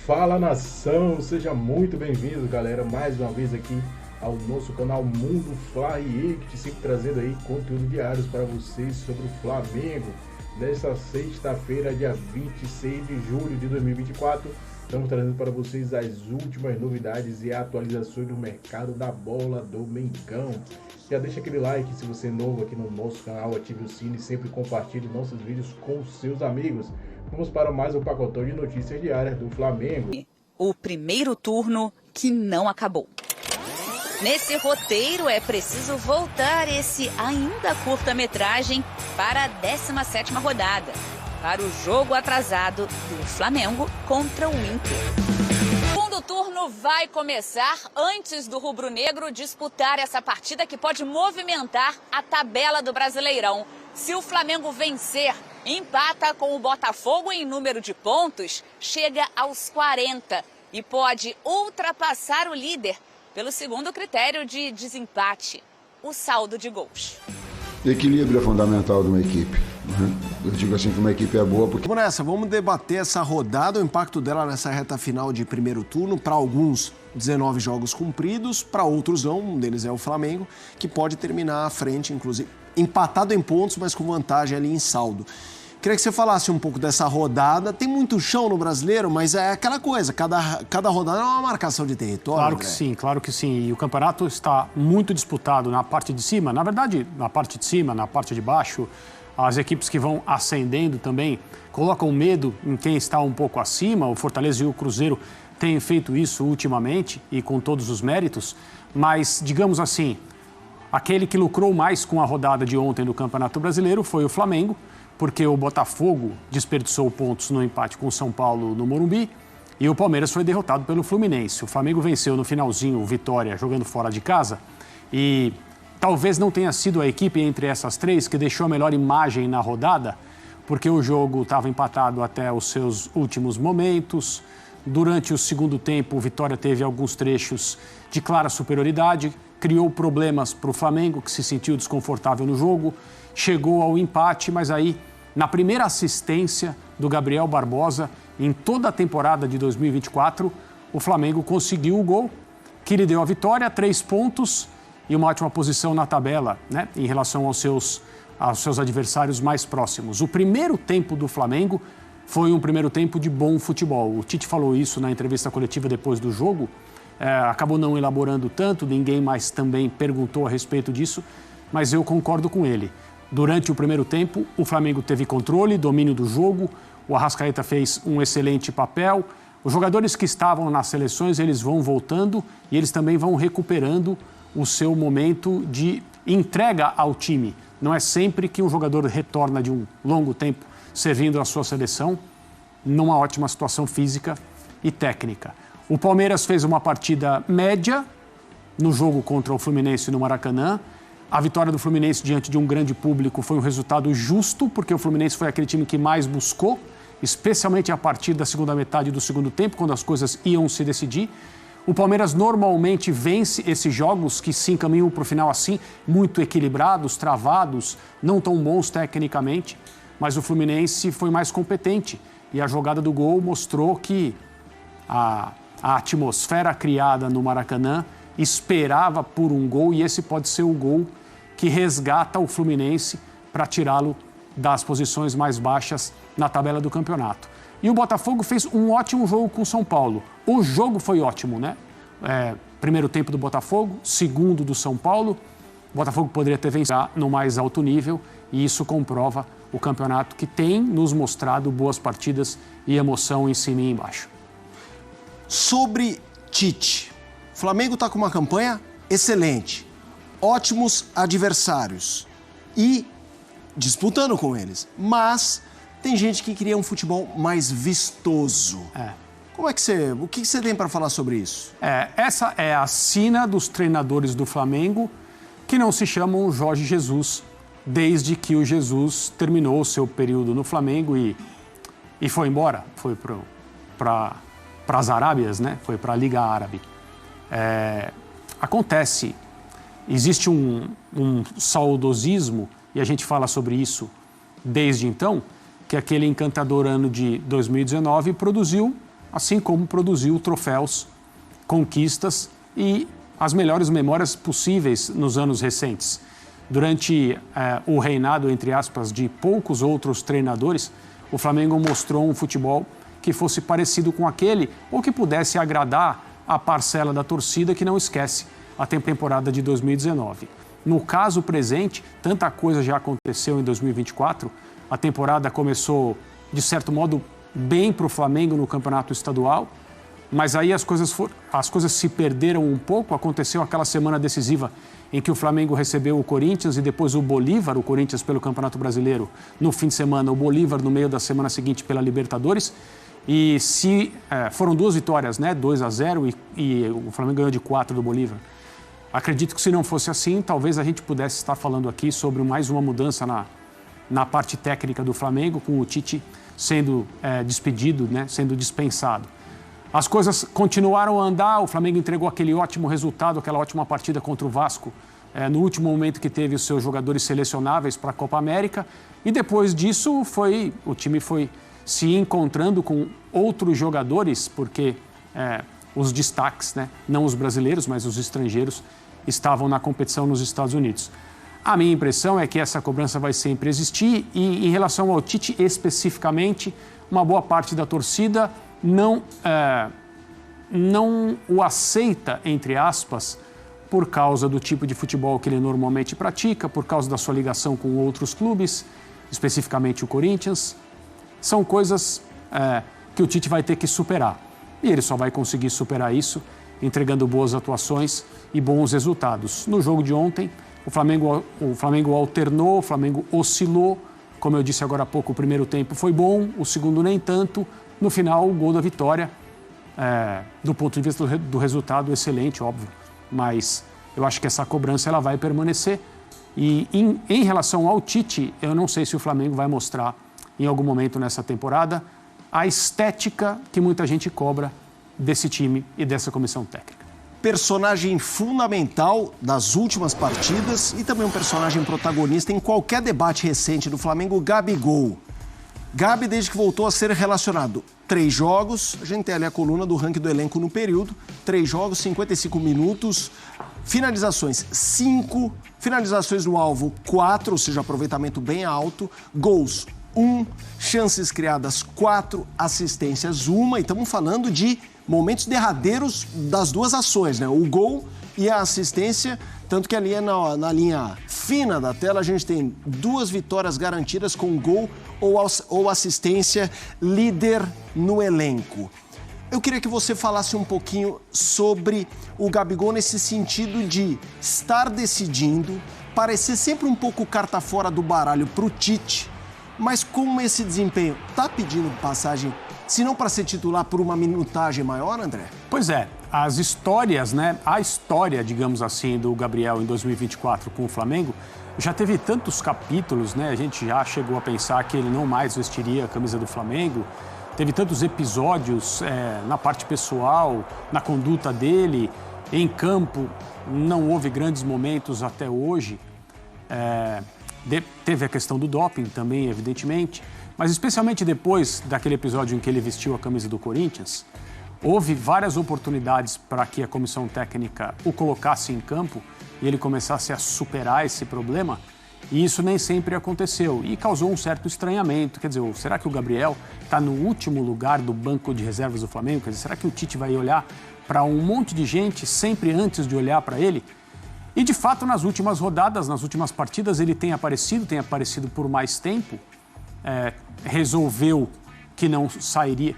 Fala nação, seja muito bem-vindo, galera, mais uma vez aqui ao nosso canal Mundo Fla React, sempre trazendo aí conteúdo diários para vocês sobre o Flamengo. Nesta sexta-feira, dia 26 de julho de 2024, estamos trazendo para vocês as últimas novidades e atualizações do mercado da bola do Mengão. Já deixa aquele like se você é novo aqui no nosso canal, ative o sino e sempre compartilhe nossos vídeos com seus amigos. Vamos para mais um pacotão de notícias diárias do Flamengo. O primeiro turno que não acabou. Nesse roteiro é preciso voltar esse ainda curta-metragem para a 17ª rodada, para o jogo atrasado do Flamengo contra o Inter. O segundo turno vai começar antes do rubro-negro disputar essa partida que pode movimentar a tabela do Brasileirão. Se o Flamengo vencer, empata com o Botafogo em número de pontos, chega aos 40 e pode ultrapassar o líder pelo segundo critério de desempate, o saldo de gols. Equilíbrio é fundamental de uma equipe. Eu digo assim que uma equipe é boa porque... Vamos nessa, vamos debater essa rodada, o impacto dela nessa reta final de primeiro turno. Para alguns, 19 jogos cumpridos, para outros não, um deles é o Flamengo, que pode terminar à frente, inclusive, empatado em pontos, mas com vantagem ali em saldo. Queria que você falasse um pouco dessa rodada. Tem muito chão no Brasileiro, mas é aquela coisa, cada rodada é uma marcação de território. Claro que sim. E o campeonato está muito disputado na parte de cima. Na verdade, na parte de cima, na parte de baixo, as equipes que vão ascendendo também colocam medo em quem está um pouco acima. O Fortaleza e o Cruzeiro têm feito isso ultimamente e com todos os méritos. Mas, digamos assim, aquele que lucrou mais com a rodada de ontem do Campeonato Brasileiro foi o Flamengo, porque o Botafogo desperdiçou pontos no empate com o São Paulo no Morumbi e o Palmeiras foi derrotado pelo Fluminense. O Flamengo venceu no finalzinho o Vitória jogando fora de casa e talvez não tenha sido a equipe entre essas três que deixou a melhor imagem na rodada, porque o jogo estava empatado até os seus últimos momentos. Durante o segundo tempo, o Vitória teve alguns trechos de clara superioridade, criou problemas para o Flamengo, que se sentiu desconfortável no jogo, chegou ao empate, mas aí, na primeira assistência do Gabriel Barbosa, em toda a temporada de 2024, o Flamengo conseguiu o gol, que lhe deu a vitória, 3 pontos e uma ótima posição na tabela, né, em relação aos seus adversários mais próximos. O primeiro tempo do Flamengo foi um primeiro tempo de bom futebol. O Tite falou isso na entrevista coletiva depois do jogo, acabou não elaborando tanto, ninguém mais também perguntou a respeito disso, mas eu concordo com ele. Durante o primeiro tempo, o Flamengo teve controle, domínio do jogo, o Arrascaeta fez um excelente papel. Os jogadores que estavam nas seleções, eles vão voltando e eles também vão recuperando o seu momento de entrega ao time. Não é sempre que um jogador retorna de um longo tempo servindo a sua seleção numa ótima situação física e técnica. O Palmeiras fez uma partida média no jogo contra o Fluminense no Maracanã. A vitória do Fluminense diante de um grande público foi um resultado justo, porque o Fluminense foi aquele time que mais buscou, especialmente a partir da segunda metade do segundo tempo, quando as coisas iam se decidir. O Palmeiras normalmente vence esses jogos que se encaminham para o final assim, muito equilibrados, travados, não tão bons tecnicamente, mas o Fluminense foi mais competente e a jogada do gol mostrou que a atmosfera criada no Maracanã esperava por um gol e esse pode ser o gol que resgata o Fluminense para tirá-lo das posições mais baixas na tabela do campeonato. E o Botafogo fez um ótimo jogo com o São Paulo. O jogo foi ótimo, né? Primeiro tempo do Botafogo, segundo do São Paulo. O Botafogo poderia ter vencido no mais alto nível e isso comprova o campeonato que tem nos mostrado boas partidas e emoção em cima e embaixo. Sobre Tite, o Flamengo está com uma campanha excelente, ótimos adversários e disputando com eles, mas tem gente que queria um futebol mais vistoso. O que você tem para falar sobre isso? Essa é a sina dos treinadores do Flamengo que não se chamam Jorge Jesus, desde que o Jesus terminou o seu período no Flamengo e foi embora, foi para as Arábias, né? Foi para a Liga Árabe. Acontece, existe um saudosismo, e a gente fala sobre isso desde então, que aquele encantador ano de 2019 produziu assim como produziu troféus, conquistas e as melhores memórias possíveis nos anos recentes. Durante o reinado, entre aspas, de poucos outros treinadores, o Flamengo mostrou um futebol que fosse parecido com aquele ou que pudesse agradar a parcela da torcida que não esquece a temporada de 2019. No caso presente, tanta coisa já aconteceu em 2024. A temporada começou, de certo modo, bem para o Flamengo no campeonato estadual, mas aí as coisas se perderam um pouco. Aconteceu aquela semana decisiva em que o Flamengo recebeu o Corinthians e depois o Bolívar, o Corinthians pelo Campeonato Brasileiro no fim de semana, o Bolívar no meio da semana seguinte pela Libertadores. E foram 2 vitórias, né? 2-0 e o Flamengo ganhou de 4 do Bolívar. Acredito que se não fosse assim, talvez a gente pudesse estar falando aqui sobre mais uma mudança na parte técnica do Flamengo, com o Tite sendo despedido, né? Sendo dispensado. As coisas continuaram a andar, o Flamengo entregou aquele ótimo resultado, aquela ótima partida contra o Vasco, no último momento que teve os seus jogadores selecionáveis para a Copa América. E depois disso, o time foi se encontrando com outros jogadores, porque os destaques, né, não os brasileiros, mas os estrangeiros, estavam na competição nos Estados Unidos. A minha impressão é que essa cobrança vai sempre existir e, em relação ao Tite especificamente, uma boa parte da torcida não o aceita, entre aspas, por causa do tipo de futebol que ele normalmente pratica, por causa da sua ligação com outros clubes, especificamente o Corinthians. São coisas que o Tite vai ter que superar. E ele só vai conseguir superar isso entregando boas atuações e bons resultados. No jogo de ontem, o Flamengo alternou, o Flamengo oscilou. Como eu disse agora há pouco, o primeiro tempo foi bom, o segundo nem tanto. No final, o gol da vitória, do ponto de vista do resultado, excelente, óbvio. Mas eu acho que essa cobrança ela vai permanecer. E em relação ao Tite, eu não sei se o Flamengo vai mostrar em algum momento nessa temporada a estética que muita gente cobra desse time e dessa comissão técnica. Personagem fundamental das últimas partidas e também um personagem protagonista em qualquer debate recente do Flamengo, Gabigol. Gabi, desde que voltou a ser relacionado, 3 jogos, a gente tem ali a coluna do ranking do elenco no período, 3 jogos, 55 minutos, finalizações 5, finalizações no alvo 4, ou seja, aproveitamento bem alto, gols 1, chances criadas 4, assistências 1, e estamos falando de momentos derradeiros das 2 ações, né? O gol e a assistência, tanto que ali na linha fina da tela a gente tem 2 vitórias garantidas com gol ou assistência, líder no elenco. Eu queria que você falasse um pouquinho sobre o Gabigol nesse sentido de estar decidindo, parecer sempre um pouco carta fora do baralho para o Tite, mas como esse desempenho está pedindo passagem, se não para ser titular, por uma minutagem maior, André? Pois é, as histórias, né? A história, digamos assim, do Gabriel em 2024 com o Flamengo já teve tantos capítulos, né? A gente já chegou a pensar que ele não mais vestiria a camisa do Flamengo. Teve tantos episódios na parte pessoal, na conduta dele, em campo. Não houve grandes momentos até hoje. Teve a questão do doping também, evidentemente. Mas especialmente depois daquele episódio em que ele vestiu a camisa do Corinthians, houve várias oportunidades para que a comissão técnica o colocasse em campo e ele começasse a superar esse problema. E isso nem sempre aconteceu e causou um certo estranhamento. Quer dizer, será que o Gabriel está no último lugar do banco de reservas do Flamengo? Quer dizer, será que o Tite vai olhar para um monte de gente sempre antes de olhar para ele? E, de fato, nas últimas rodadas, nas últimas partidas, ele tem aparecido por mais tempo. Resolveu que não sairia...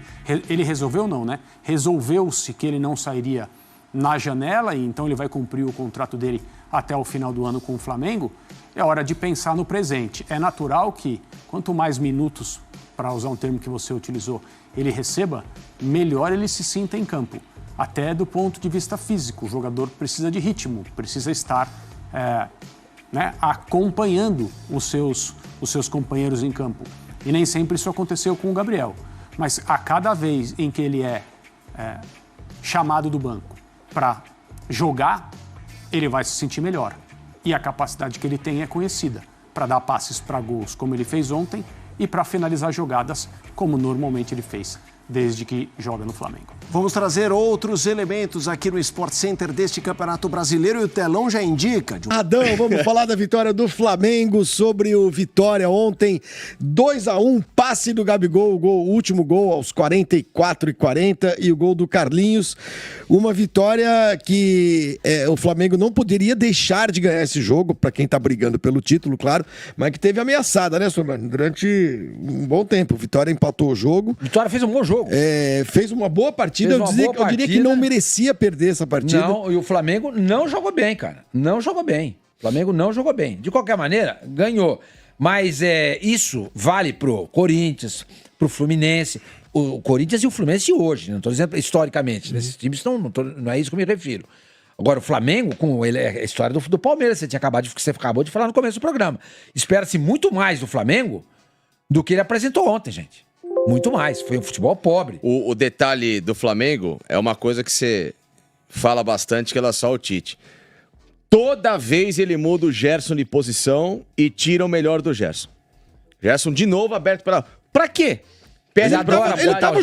Ele resolveu não, né? Resolveu-se que ele não sairia na janela e então ele vai cumprir o contrato dele até o final do ano com o Flamengo. É hora de pensar no presente. É natural que quanto mais minutos, para usar um termo que você utilizou, ele receba, melhor ele se sinta em campo. Até do ponto de vista físico. O jogador precisa de ritmo, precisa estar acompanhando os seus companheiros em campo. E nem sempre isso aconteceu com o Gabriel. Mas a cada vez em que ele é chamado do banco para jogar, ele vai se sentir melhor. E a capacidade que ele tem é conhecida para dar passes para gols, como ele fez ontem, e para finalizar jogadas, como normalmente ele fez desde que joga no Flamengo. Vamos trazer outros elementos aqui no Sport Center deste Campeonato Brasileiro e o telão já indica. Adão, vamos falar da vitória do Flamengo sobre o Vitória ontem. 2-1, passe do Gabigol, o último gol aos 44:40 e o gol do Carlinhos. Uma vitória que o Flamengo não poderia deixar de ganhar esse jogo, para quem tá brigando pelo título, claro, mas que teve ameaçada, né, Sormani? Durante um bom tempo. O Vitória empatou o jogo. Vitória fez um bom jogo. Fez uma boa partida. Eu diria que não merecia perder essa partida. Não, e o Flamengo não jogou bem, cara. Não jogou bem. O Flamengo não jogou bem. De qualquer maneira, ganhou. Mas isso vale pro Corinthians, pro Fluminense. O Corinthians e o Fluminense de hoje. Não estou dizendo historicamente. Esses times não é isso que eu me refiro. Agora, o Flamengo, com ele, é a história do Palmeiras. Você acabou de falar no começo do programa. Espera-se muito mais do Flamengo do que ele apresentou ontem, gente. Muito mais. Foi um futebol pobre. O detalhe do Flamengo é uma coisa que você fala bastante, que ela só o Tite. Toda vez ele muda o Gerson de posição e tira o melhor do Gerson. Gerson de novo aberto para... Pra quê? Ele tava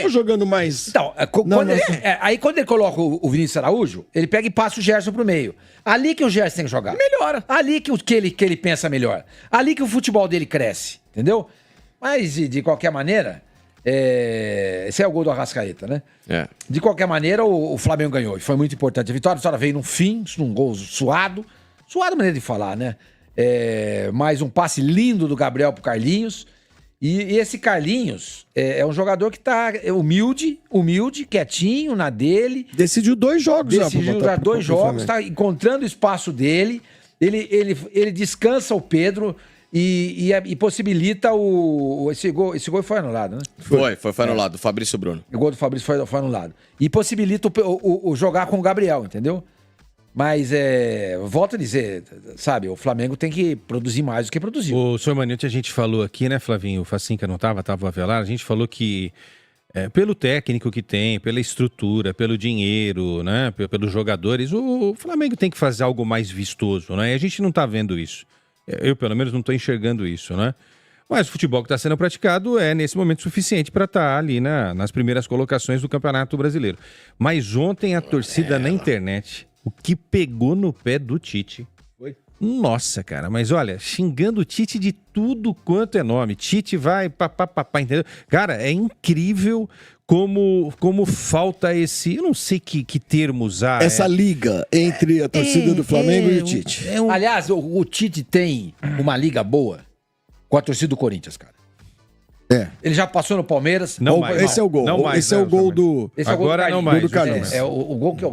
jogando mais... Então, quando ele coloca o Vinícius Araújo, ele pega e passa o Gerson pro meio. Ali que o Gerson tem que jogar. Melhora. Ali que ele pensa melhor. Ali que o futebol dele cresce. Entendeu? Mas, de qualquer maneira, esse é o gol do Arrascaeta, né? De qualquer maneira, o Flamengo ganhou. E foi muito importante. A vitória veio no fim, num gol suado. Suado maneira de falar, né? Mais um passe lindo do Gabriel pro Carlinhos. E esse Carlinhos é um jogador que tá humilde, quietinho na dele. Decidiu 2 jogos. Decidiu dar 2 jogos, tá encontrando o espaço dele. Ele descansa o Pedro... E possibilita esse gol foi anulado, né? Foi anulado, do Fabrício Bruno. O gol do Fabrício foi anulado. E possibilita o jogar com o Gabriel, entendeu? Mas, volto a dizer, sabe, o Flamengo tem que produzir mais do que produziu. O senhor Maniotti, a gente falou aqui, né, Flavinho? O Facinca não tava o Avelar, a gente falou que pelo técnico que tem, pela estrutura, pelo dinheiro, né, pelos jogadores, o Flamengo tem que fazer algo mais vistoso, né? E a gente não tá vendo isso. Eu, pelo menos, não estou enxergando isso, né? Mas o futebol que está sendo praticado é, nesse momento, suficiente para estar ali nas primeiras colocações do Campeonato Brasileiro. Mas ontem a torcida na internet, o que pegou no pé do Tite... Nossa, cara, mas olha, xingando o Tite de tudo quanto é nome. Tite vai, papapá, entendeu? Cara, é incrível como falta esse... Eu não sei que termo usar. Essa liga entre a torcida do Flamengo e o Tite. Aliás, o Tite tem uma liga boa com a torcida do Corinthians, cara. Ele já passou no Palmeiras. Esse é o gol. Esse é o gol do... Agora não mais. Do Carlinhos. O gol que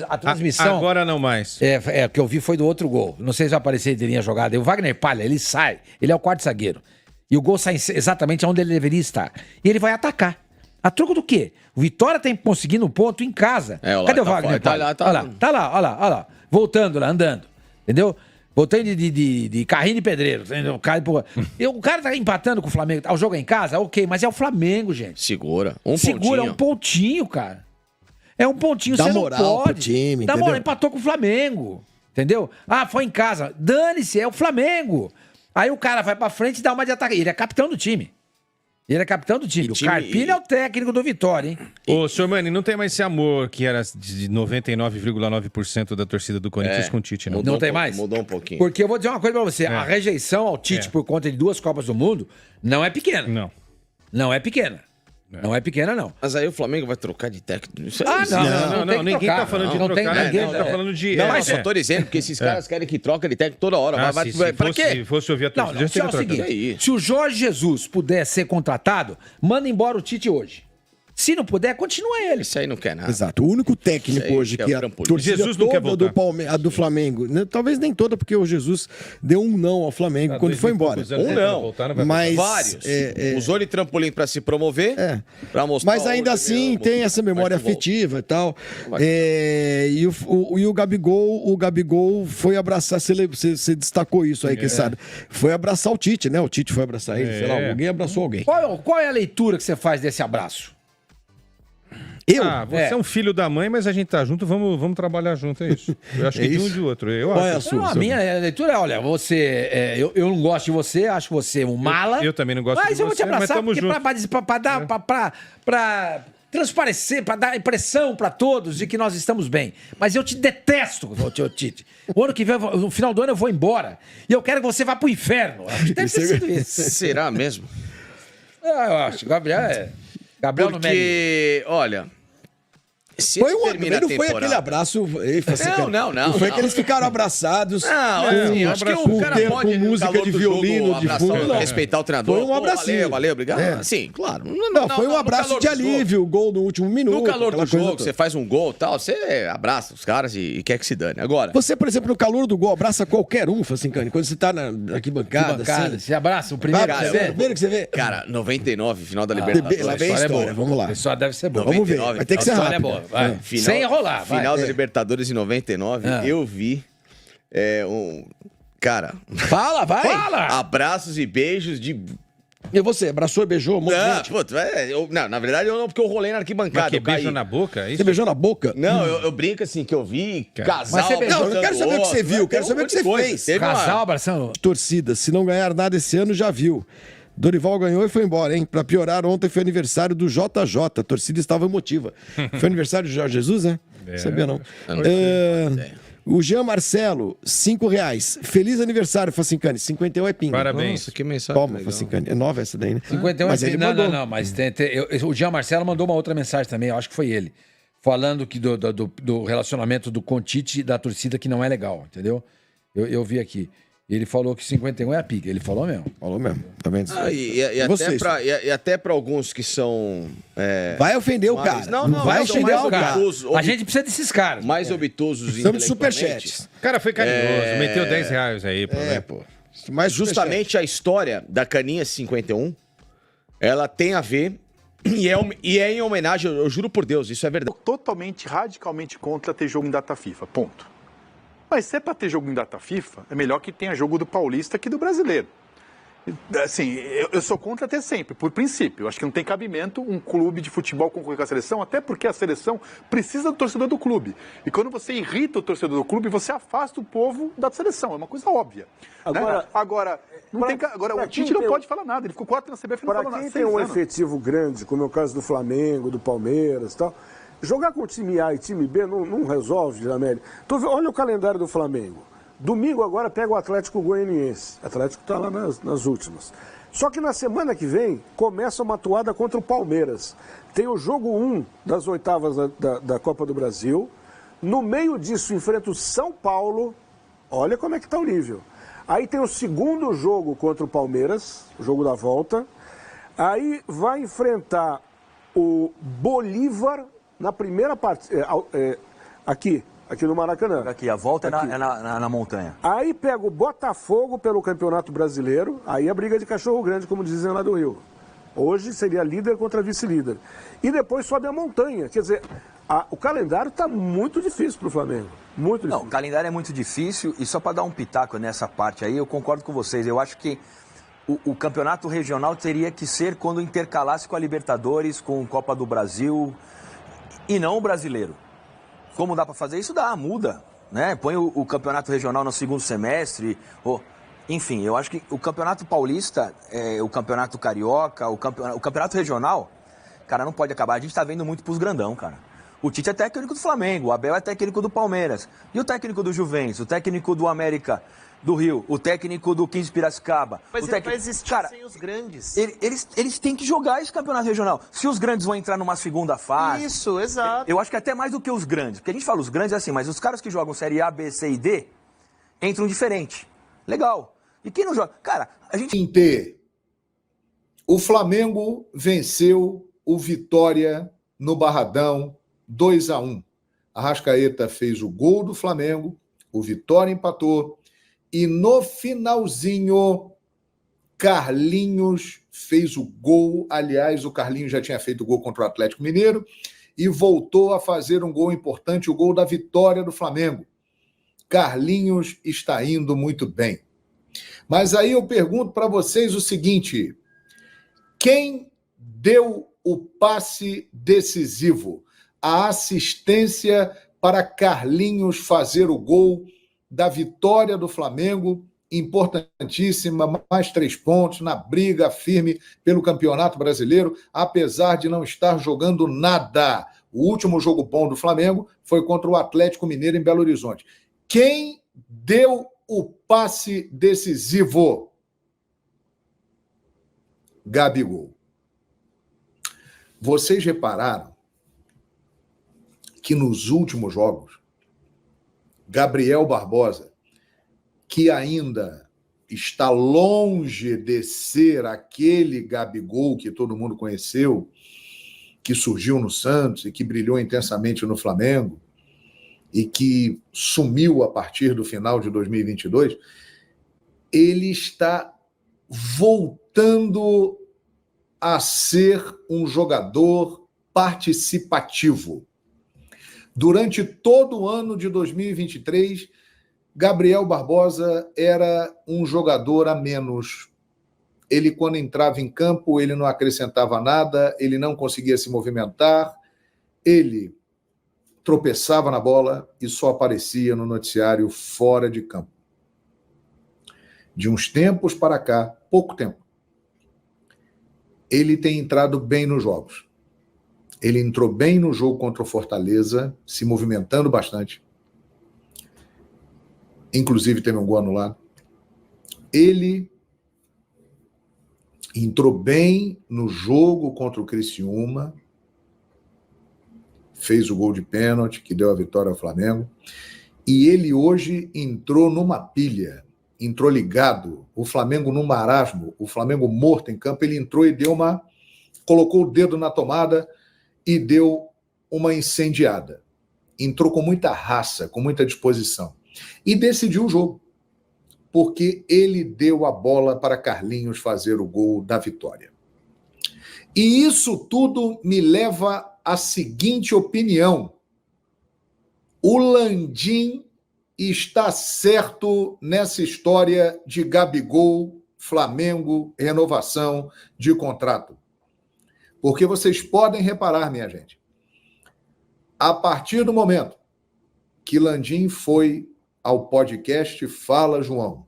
a transmissão... Agora não mais. O que eu vi foi do outro gol. Não sei se vai aparecer em linha jogada. O Wagner Palha, ele sai. Ele é o quarto zagueiro. E o gol sai exatamente onde ele deveria estar. E ele vai atacar. A troco do quê? O Vitória tem conseguindo um ponto em casa. Cadê o Wagner Palha? Tá lá. Voltando lá, andando. Entendeu? Voltei de carrinho de pedreiro. O cara tá empatando com o Flamengo. O jogo é em casa? Ok, mas é o Flamengo, gente. Segura um pontinho, cara. É um pontinho, dá você não moral pode. Pro time, dá entendeu? moral, empatou com o Flamengo. Entendeu? Foi em casa. Dane-se, é o Flamengo. Aí o cara vai pra frente e dá uma de ataque. Ele é capitão do time. O Carpini é o técnico do Vitória, hein? Ô, senhor Mani, não tem mais esse amor que era de 99,9% da torcida do Corinthians com o Tite, não? Não tem mais? Mudou um pouquinho. Porque eu vou dizer uma coisa pra você. A rejeição ao Tite por conta de 2 Copas do Mundo não é pequena. Não é pequena. Não é pequena, não. Mas aí o Flamengo vai trocar de técnico. Não, ninguém tá falando de trocar. Ninguém tá falando de... Mas só tô dizendo, porque esses caras querem que troca de técnico toda hora. Pra quê? Se fosse ouvir a torcida, já seria trocado. Se o Jorge Jesus puder ser contratado, manda embora o Tite hoje. Se não puder, continua ele. Isso aí não quer nada. Exato. O único técnico hoje que a torcida Jesus não quer toda do Flamengo, né? Talvez nem toda, porque o Jesus deu um não ao Flamengo quando foi embora. Um não. Mas vários. Usou de trampolim para se promover, para mostrar. Mas ainda assim tem essa memória afetiva e tal. E o Gabigol foi abraçar, você destacou isso aí, quem sabe. Foi abraçar o Tite, né? O Tite foi abraçar ele, sei lá, alguém abraçou alguém. Qual é a leitura que você faz desse abraço? Você é um filho da mãe, mas a gente tá junto, vamos trabalhar junto, é isso. Eu acho que de um e de outro. Qual é a Não, sua? a minha leitura é, olha, você... eu não gosto de você, acho você um mala. Eu também não gosto de Mas eu vou te você, mas abraçar tamo junto. pra transparecer, pra dar impressão pra todos de que nós estamos bem. Mas eu te detesto, Tite. O ano que vem, no final do ano, eu vou embora. E eu quero que você vá pro inferno. Acho que deve ter sido isso. Será mesmo? Eu acho. Gabriel não mede. Porque, olha... Se Foi ele um, termina não a foi temporada- aquele abraço. Não. Foi que eles ficaram abraçados. Não, assim, eu acho que o cara com pode, no música calor de do violino, jogo, de abraçar, fundo. Não. respeitar o treinador. Foi um Pô, abracinho. Valeu, obrigado. É. Sim, claro. Não, foi um no abraço calor de do jogo. alívio, gol no último minuto. No calor aquela do coisa jogo, toda. você faz um gol e tal, você abraça os caras e quer que se dane. Agora, Você, por exemplo, no calor do gol, abraça qualquer um, Facincani. Quando você tá na arquibancada, assim. Você abraça o primeiro Vai, que você cara, vê? primeiro que você vê. cara, 99, final da Lá Libertadores. vem a história, vamos lá. Só deve ser boa. Vamos ver, 99, vai ter que ser A história rápido. é boa, vai. Final- Sem enrolar, vai. Final da Libertadores em 99, eu vi cara, Fala, vai! Fala! abraços e beijos de... E você, abraçou e beijou um monte de gente? Putz, na verdade eu não, porque eu rolei na arquibancada. Mas que eu caí. beijo na boca, é isso? Você beijou na boca? Não, eu brinco assim, que eu vi casal... Mas você beijou- Não, eu não quero saber o que você viu, quero saber o que você fez. Teve uma- Casal abraçando. Torcida, se não ganhar nada esse ano, já viu. Dorival ganhou e foi embora, hein? Pra piorar, ontem foi aniversário do JJ. A torcida estava emotiva. Foi aniversário do Jorge Jesus, né? Sabia não. O Jean Marcelo, R$5. Feliz aniversário, Facincani. 51 é pinga. Parabéns. Nossa, que mensagem Toma, legal. Facincani. É nova essa daí, né? 51 Mas ele mandou. Não, mas o Jean Marcelo mandou uma outra mensagem também, eu acho que foi ele. Falando que do relacionamento do Contite e da torcida que não é legal, entendeu? Eu vi aqui. Ele falou que 51 é a pica. Ele falou mesmo. Falou mesmo. Tá vendo? E até pra alguns que são... Vai ofender o Mas- cara. não, vai são ofender mais o cara. obtusos, A gente precisa desses caras. mais obtusos Estamos de intelectualmente. superchats. O cara foi carinhoso, meteu R$10 aí, pô. né? Pô. Mais Justamente a história da Caninha 51, ela tem a ver, e é em homenagem, eu juro por Deus, isso é verdade. Totalmente, radicalmente contra ter jogo em data FIFA, ponto. Mas se é para ter jogo em data FIFA, é melhor que tenha jogo do Paulista que do Brasileiro. Assim, eu sou contra ter sempre, por princípio. Eu acho que não tem cabimento um clube de futebol concorrer com a seleção, até porque a seleção precisa do torcedor do clube. E quando você irrita o torcedor do clube, você afasta o povo da seleção. É uma coisa óbvia. Agora, o Tite não pode falar nada. Ele ficou 4 na CBF e não falou nada. Para quem tem um efetivo grande, como é o caso do Flamengo, do Palmeiras e tal, jogar com time A e time B não resolve, Girameli. Olha o calendário do Flamengo. Domingo agora pega o Atlético Goianiense. O Atlético está lá nas últimas. Só que na semana que vem começa uma atuada contra o Palmeiras. Tem o jogo 1 das oitavas da Copa do Brasil. No meio disso enfrenta o São Paulo. Olha como é que está o nível. Aí tem o segundo jogo contra o Palmeiras, o jogo da volta. Aí vai enfrentar o Bolívar na primeira partida, aqui no Maracanã. Aqui, a volta é na montanha. Aí pega o Botafogo pelo Campeonato Brasileiro, aí a briga de cachorro grande, como dizem lá do Rio. Hoje seria líder contra vice-líder. E depois sobe a montanha. Quer dizer, o calendário está muito difícil para o Flamengo. Muito difícil. Não, o calendário é muito difícil e só para dar um pitaco nessa parte aí, eu concordo com vocês. Eu acho que o campeonato regional teria que ser quando intercalasse com a Libertadores, com a Copa do Brasil e não o brasileiro. Como dá para fazer isso? Muda, né? Põe o campeonato regional no segundo semestre, enfim, eu acho que o campeonato paulista, o campeonato carioca, o campeonato regional, cara, não pode acabar. A gente tá vendo muito pros grandão, cara. O Tite é técnico do Flamengo, o Abel é técnico do Palmeiras. E o técnico do Juventus, o técnico do América do Rio, o técnico do 15 Piracicaba. Mas ele vai existir sem os grandes. Eles têm que jogar esse campeonato regional. Se os grandes vão entrar numa segunda fase... Isso, exato. Eu acho que até mais do que os grandes. Porque a gente fala os grandes assim, mas os caras que jogam Série A, B, C e D entram diferente. Legal. E quem não joga? Cara, a gente... O Flamengo venceu o Vitória no Barradão 2-1. Arrascaeta fez o gol do Flamengo, o Vitória empatou. E no finalzinho, Carlinhos fez o gol. Aliás, o Carlinhos já tinha feito o gol contra o Atlético Mineiro e voltou a fazer um gol importante, o gol da vitória do Flamengo. Carlinhos está indo muito bem. Mas aí eu pergunto para vocês o seguinte: quem deu o passe decisivo? a assistência para Carlinhos fazer o gol da vitória do Flamengo, importantíssima, mais 3 pontos na briga firme pelo Campeonato Brasileiro, apesar de não estar jogando nada. O último jogo bom do Flamengo foi contra o Atlético Mineiro em Belo Horizonte. Quem deu o passe decisivo? Gabigol. Vocês repararam que nos últimos jogos, Gabriel Barbosa, que ainda está longe de ser aquele Gabigol que todo mundo conheceu, que surgiu no Santos e que brilhou intensamente no Flamengo e que sumiu a partir do final de 2022, ele está voltando a ser um jogador participativo. Durante todo o ano de 2023, Gabriel Barbosa era um jogador a menos. Ele, quando entrava em campo, ele não acrescentava nada, ele não conseguia se movimentar, ele tropeçava na bola e só aparecia no noticiário fora de campo. De uns tempos para cá, pouco tempo, ele tem entrado bem nos jogos. Ele entrou bem no jogo contra o Fortaleza, se movimentando bastante. Inclusive teve um gol anulado. Ele entrou bem no jogo contra o Criciúma, fez o gol de pênalti, que deu a vitória ao Flamengo. E ele hoje entrou numa pilha, entrou ligado, o Flamengo no marasmo, o Flamengo morto em campo, ele entrou e colocou o dedo na tomada e deu uma incendiada. Entrou com muita raça, com muita disposição. E decidiu o jogo, porque ele deu a bola para Carlinhos fazer o gol da vitória. E isso tudo me leva à seguinte opinião: o Landim está certo nessa história de Gabigol, Flamengo, renovação de contrato. Porque vocês podem reparar, minha gente, a partir do momento que Landim foi ao podcast Fala João,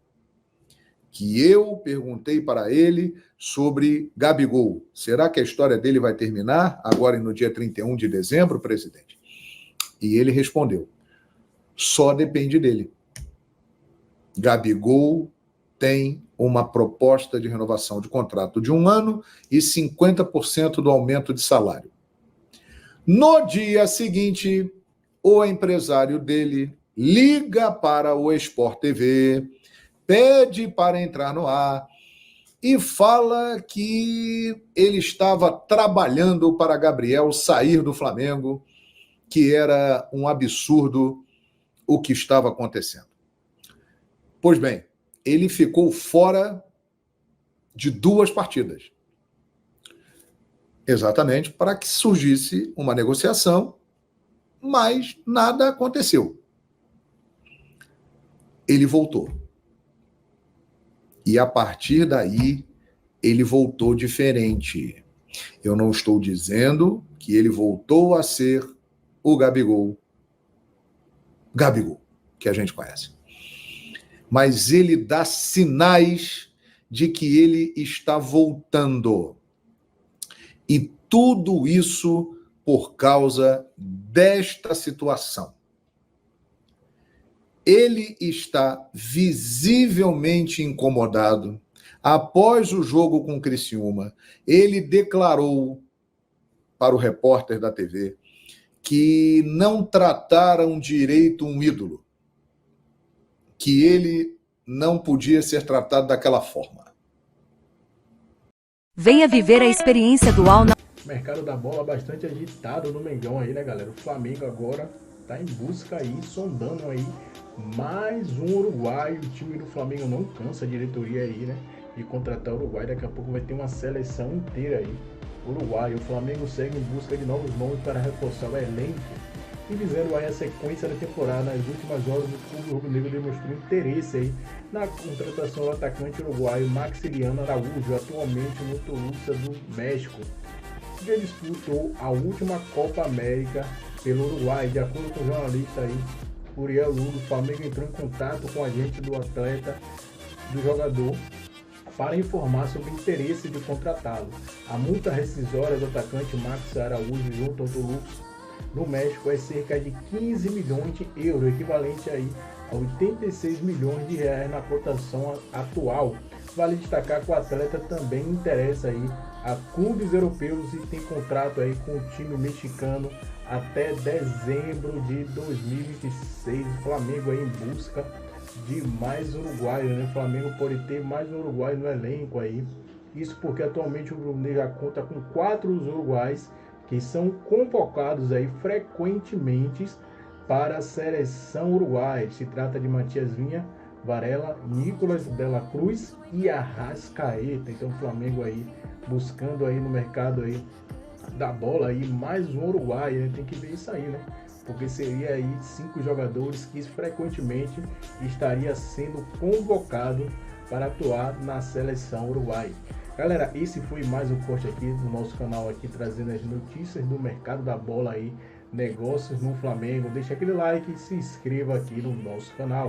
que eu perguntei para ele sobre Gabigol. Será que a história dele vai terminar agora no dia 31 de dezembro, presidente? E ele respondeu: só depende dele. Gabigol tem uma proposta de renovação de contrato de 1 ano e 50% do aumento de salário. No dia seguinte, o empresário dele liga para o Sport TV, pede para entrar no ar e fala que ele estava trabalhando para Gabriel sair do Flamengo, que era um absurdo o que estava acontecendo. Pois bem, ele ficou fora de 2 partidas. Exatamente para que surgisse uma negociação, mas nada aconteceu. Ele voltou. E a partir daí, ele voltou diferente. Eu não estou dizendo que ele voltou a ser o Gabigol, que a gente conhece. Mas ele dá sinais de que ele está voltando. E tudo isso por causa desta situação. Ele está visivelmente incomodado. Após o jogo com o Criciúma, ele declarou para o repórter da TV que não trataram direito um ídolo, que ele não podia ser tratado daquela forma. Venha viver a experiência dual na... Mercado da bola bastante agitado no Mengão aí, né, galera? O Flamengo agora tá em busca aí, sondando aí mais um uruguaio. O time do Flamengo não cansa, a diretoria aí, né, de contratar uruguaio. Daqui a pouco vai ter uma seleção inteira aí uruguaio. O Flamengo segue em busca de novos nomes para reforçar o elenco e visando aí a sequência da temporada. Nas últimas horas, o clube rubro-negro demonstrou interesse aí na contratação do atacante uruguaio Maximiliano Araújo, atualmente no Toluca do México. já disputou a última Copa América pelo Uruguai. De acordo com o jornalista aí, Uriel Lula, o Flamengo entrou em contato com o agente do atleta, do jogador, para informar sobre o interesse de contratá-lo. A multa rescisória do atacante Max Araújo junto ao Toulouse, no México, é cerca de 15 milhões de euros, equivalente aí a 86 milhões de reais na cotação atual. Vale destacar que o atleta também interessa aí a clubes europeus e tem contrato aí com o time mexicano até dezembro de 2026. O Flamengo aí em busca de mais uruguaio, né? O Flamengo pode ter mais um uruguaio no elenco aí. Isso porque atualmente o Bruno já conta com 4 uruguais que são convocados aí frequentemente para a seleção uruguaia. Se trata de Matias Vinha, Varela, Nicolas de la Cruz e Arrascaeta. Então o Flamengo aí buscando aí no mercado aí da bola aí mais um uruguaio, né? Tem que ver isso aí, né? Porque seria aí 5 jogadores que frequentemente estaria sendo convocado para atuar na seleção uruguaia. Galera, esse foi mais um corte aqui do nosso canal aqui, trazendo as notícias do mercado da bola aí, negócios no Flamengo. Deixa aquele like e se inscreva aqui no nosso canal.